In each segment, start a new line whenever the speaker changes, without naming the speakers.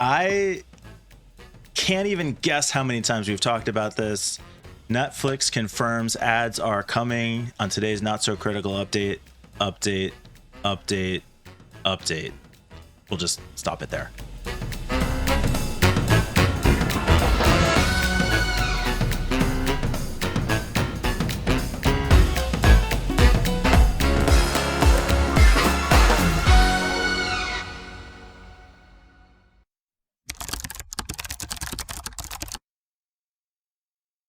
I can't even guess how many times we've talked about this. Netflix confirms ads are coming on today's Not So Critical update. We'll just stop it there.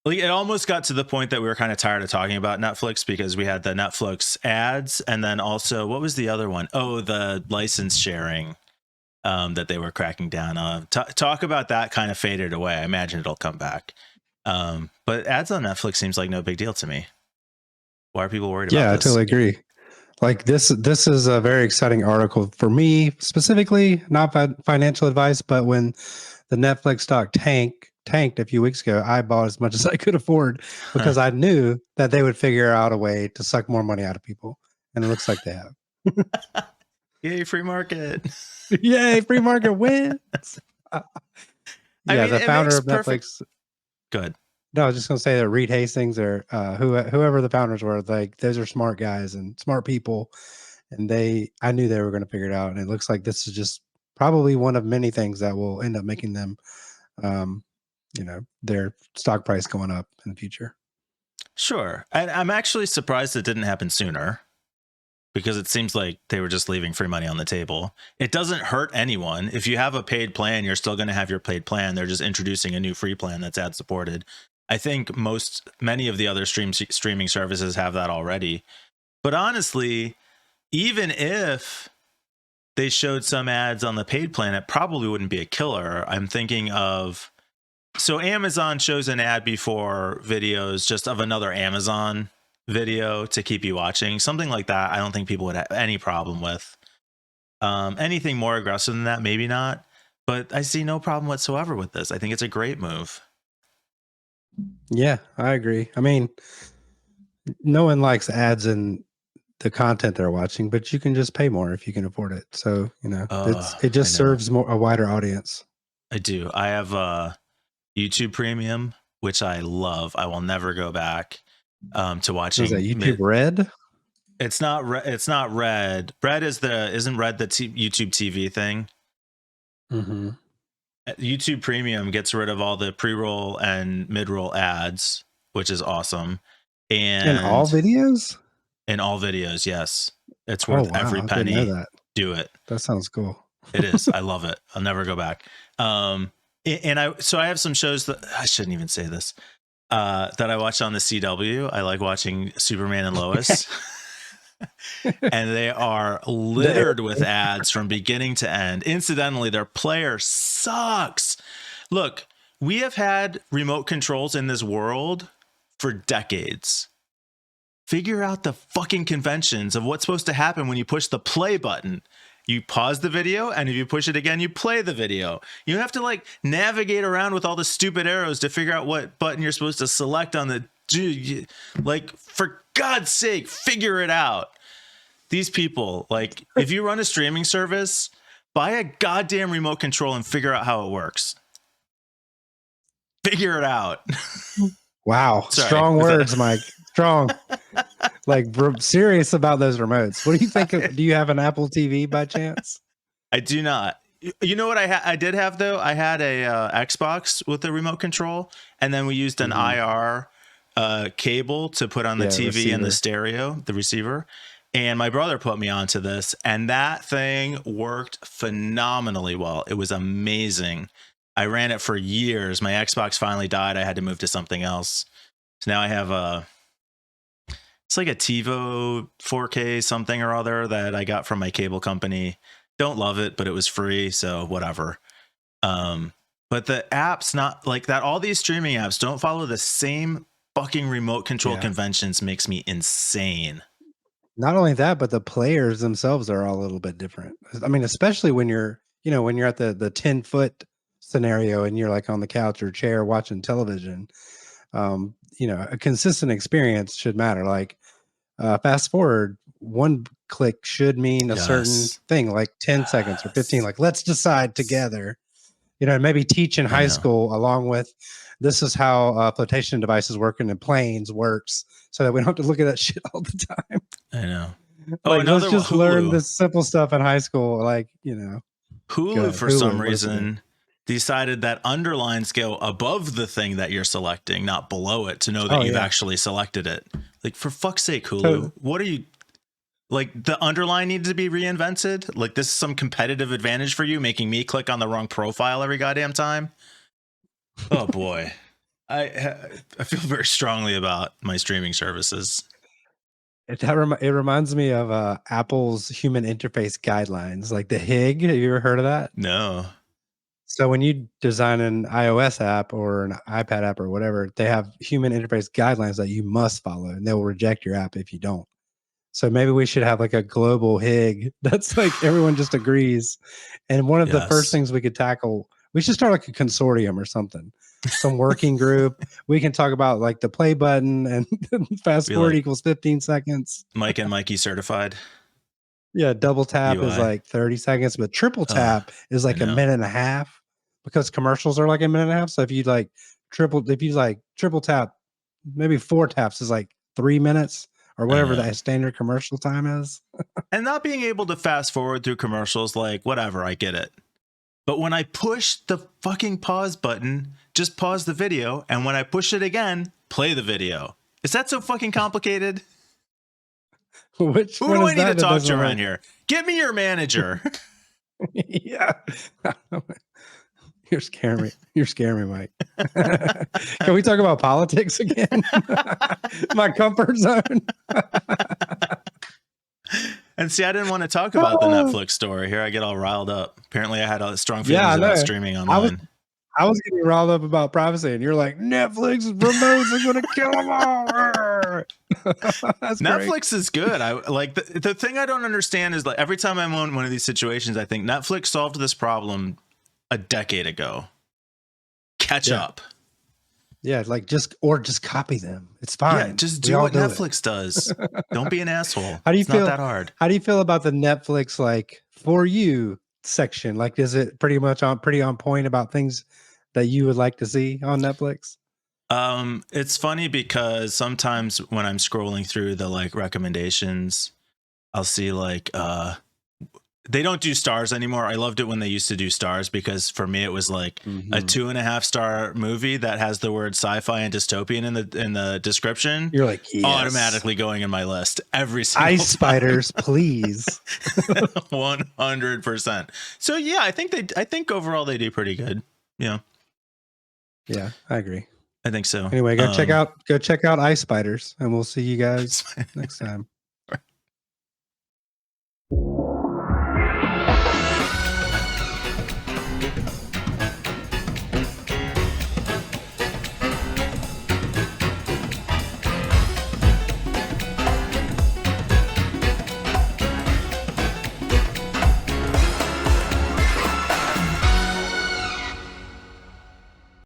It almost got to the point that we were kind of tired of talking about Netflix because we had the Netflix ads, and then also, what was the other one? Oh, the license sharing that they were cracking down on. Talk about that kind of faded away. I imagine it'll come back. But ads on Netflix seems like no big deal to me. Why are people worried about this?
Yeah, I totally agree. Like this is a very exciting article for me specifically, not financial advice, but when the Netflix stock tanked a few weeks ago, I bought as much as I could afford because I knew that they would figure out a way to suck more money out of people. And it looks like they have.
Yay, free market.
Yay, free market wins. The founder of Netflix.
Good.
No, I was just going to say that Reed Hastings or whoever the founders were, like those are smart guys and smart people. And I knew they were going to figure it out. And it looks like this is just probably one of many things that will end up making them, their stock price going up in the future.
Sure. And I'm actually surprised it didn't happen sooner because it seems like they were just leaving free money on the table. It doesn't hurt anyone. If you have a paid plan, you're still going to have your paid plan. They're just introducing a new free plan that's ad supported. I think many of the other streaming services have that already. But honestly, even if they showed some ads on the paid plan, it probably wouldn't be a killer. I'm thinking of, so Amazon shows an ad before videos just of another Amazon video to keep you watching. Something like that, I don't think people would have any problem with. Anything more aggressive than that, maybe not. But I see no problem whatsoever with this. I think it's a great move.
Yeah, I agree. I mean, no one likes ads in the content they're watching, but you can just pay more if you can afford it. So, it just serves a wider audience.
I do. I have YouTube Premium, which I love. I will never go back to watching.
Is that YouTube Red?
It's not. It's not Red. Red isn't Red the YouTube TV thing.
Mm-hmm.
YouTube Premium gets rid of all the pre-roll and mid-roll ads, which is awesome. And
in all videos?
In all videos, yes. It's worth every penny.
I didn't know that.
Do it.
That sounds cool.
It is. I love it. I'll never go back. I have some shows that I shouldn't even say this, that I watch on the CW. I like watching Superman and Lois. And they are littered with ads from beginning to end. Incidentally, their player sucks. Look, we have had remote controls in this world for decades. Figure out the fucking conventions of what's supposed to happen when you push the play button. You pause the video, and if you push it again, you play the video. You have to navigate around with all the stupid arrows to figure out what button you're supposed to select on the... for God's sake, figure it out. These people, if you run a streaming service, buy a goddamn remote control and figure out how it works. Figure it out.
Wow. Sorry. Strong words, Mike. Strong. Serious about those remotes. What do you think do you have an Apple TV by chance?
I do not. You know what I did have, though? I had a Xbox with a remote control, and then we used an IR cable to put on the TV receiver. And the stereo, the receiver. And my brother put me onto this, and that thing worked phenomenally well. It was amazing. I ran it for years. My Xbox finally died. I had to move to something else. So now I have it's like a TiVo 4K something or other that I got from my cable company. Don't love it, but it was free, so whatever. But the app's not like that. All these streaming apps don't follow the same fucking remote control conventions. Makes me insane.
Not only that, but the players themselves are all a little bit different. I mean, especially when you're at the 10-foot scenario and you're on the couch or chair watching television, a consistent experience should matter. Fast forward, one click should mean a certain thing, 10 seconds or 15. Let's decide together. You know, maybe teach in
I
high
know.
school along with this is how flotation devices work in planes works, so that we don't have to look at that shit all the time.
I know. Oh,
Like, let's
another one,
just learn
Hulu.
this simple stuff in high school. Like, you know, go
Hulu,
ahead.
for some
Hulu, what does it do?
reason, decided that underlines go above the thing that you're selecting, not below it, to know that
Oh,
you've
yeah.
actually selected it. Like, for fuck's sake, Hulu,
Totally.
what are you... Like, the underline needs to be reinvented? Like, this is some competitive advantage for you, making me click on the wrong profile every goddamn time? Oh, boy. I feel very strongly about my streaming services.
It reminds me of Apple's human interface guidelines, like the HIG. Have you ever heard of that?
No.
So when you design an iOS app or an iPad app or whatever, they have human interface guidelines that you must follow, and they will reject your app if you don't. So maybe we should have like a global HIG that's like everyone just agrees. And one of the first
Yes.
things we could tackle, we should start like a consortium or something, some working group. We can talk about like the play button and fast
Be
forward
like
equals 15 seconds.
Mike and Mikey certified
Yeah, double tap is
UI.
like 30 seconds, but triple tap is like
I
a
know.
minute and a half because commercials are like a minute and a half. So if you like triple tap, maybe 4 taps is like 3 minutes or whatever
know.
that standard commercial time is.
And not being able to fast forward through commercials, like, whatever, I get it. But when I push the fucking pause button, just pause the video. And when I push it again, play the video. Is that so fucking complicated?
Which
Who
one
do
is
I need
that
to
that
talk
doesn't
to around
work?
here? Get me your manager.
Yeah. You're scaring me. You're scaring me, Mike. Can we talk about politics again? My comfort zone.
And see, I didn't want to talk about the Netflix story. Here I get all riled up. Apparently I had strong feelings
Yeah, I
about
know.
streaming online.
I was getting riled up about privacy, and you're like, Netflix remotes are going to kill them all. That's
Netflix
great.
is good. I like the thing I don't understand is, like, every time I'm in one of these situations, I think Netflix solved this problem a decade ago. Catch up.
Yeah, like just copy them. It's fine.
Yeah, just
We
do
all
what
do
Netflix does. Don't be an asshole.
How do you
It's
feel?
not that hard.
How do you feel about the Netflix like for you section? Like, is it pretty much pretty on point about things that you would like to see on Netflix?
It's funny because sometimes when I'm scrolling through the like recommendations, I'll see like they don't do stars anymore. I loved it when they used to do stars because for me it was like a 2.5 star movie that has the word sci-fi and dystopian in the description.
You're like, yes.
Automatically going in my list every single
Ice spiders, please.
100%. So yeah, I think overall they do pretty good. Yeah.
Yeah, I agree.
I think so.
Anyway, go check out Ice Spiders, and we'll see you guys next time.